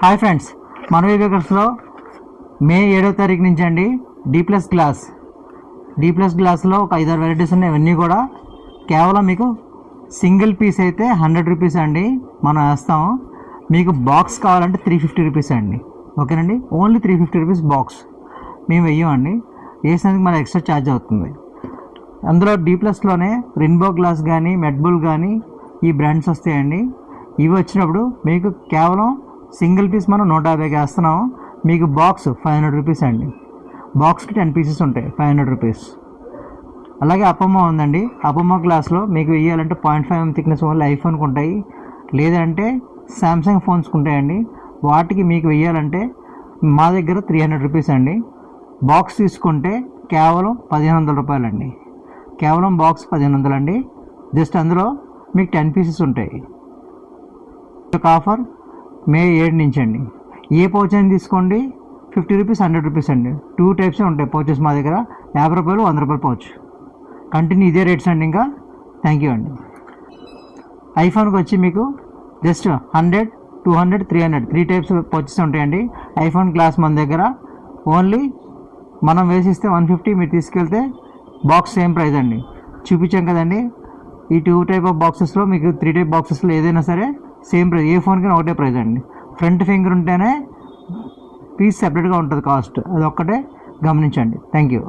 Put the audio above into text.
Hi friends, మనవి బేకర్స్లో మే 7వ తారీఖు నుంచి అండి డి ప్లస్ గ్లాస్లో ఒక 5-6 వెరైటీస్ ఉన్నాయి. ఇవన్నీ కూడా కేవలం మీకు సింగిల్ పీస్ అయితే 100 రూపీస్ అండి మనం వేస్తాము. మీకు బాక్స్ కావాలంటే 350 రూపీస్ అండి. ఓకేనండి, ఓన్లీ 350 రూపీస్ బాక్స్ మేము వెయ్యమండి. వేసినందుకు మన ఎక్స్ట్రా ఛార్జ్ అవుతుంది. అందులో డి ప్లస్లోనే రెయిన్బో గ్లాస్ కానీ మెడ్బుల్ కానీ ఈ బ్రాండ్స్ వస్తాయండి. ఇవి వచ్చినప్పుడు మీకు కేవలం సింగిల్ పీస్ మనం 150కి వేస్తున్నాము. మీకు బాక్స్ 500 రూపీస్ అండి. బాక్స్కి 10 పీసెస్ ఉంటాయి, 500 రూపీస్. అలాగే అప్పమ్మ ఉందండి. అప్పమ్మ గ్లాస్లో మీకు వేయాలంటే 0.5 థిక్నెస్ ఓన్లీ ఐఫోన్కి ఉంటాయి, లేదంటే శాంసంగ్ ఫోన్స్కి ఉంటాయండి. వాటికి మీకు వేయాలంటే మా దగ్గర 300 రూపీస్ అండి. బాక్స్ తీసుకుంటే కేవలం 1500 రూపాయలండి. కేవలం బాక్స్ 1500 అండి. జస్ట్ అందులో మీకు 10 పీసెస్ ఉంటాయి. ఒక ఆఫర్ మే 7 నుంచి అండి. ఏ పౌచ్ అని తీసుకోండి 50 రూపీస్ 100 రూపీస్ అండి. 2 టైప్స్ ఉంటాయి పౌచెస్ మా దగ్గర, 50 రూపాయలు 100 రూపాయలు పౌచ్. కంటిన్యూ ఇదే రేట్స్ అండి. ఇంకా థ్యాంక్ యూ అండి. ఐఫోన్కి వచ్చి మీకు జస్ట్ 100, 200, 300 3 టైప్స్ పౌచెస్ ఉంటాయండి. ఐఫోన్ గ్లాస్ మన దగ్గర ఓన్లీ మనం వేసిస్తే 150, మీరు తీసుకెళ్తే బాక్స్ సేమ్ ప్రైస్ అండి. చూపించాం కదండి. ఈ 2 టైప్ ఆఫ్ బాక్సెస్లో మీకు 3 టైప్ బాక్సెస్లో ఏదైనా సరే సేమ్ ప్రైస్, ఏ ఫోన్కి ఒకటే ప్రైస్ అండి. ఫ్రంట్ ఫింగర్ ఉంటేనే పీస్ సెపరేట్గా ఉంటుంది కాస్ట్, అది ఒక్కటే గమనించండి. Thank you.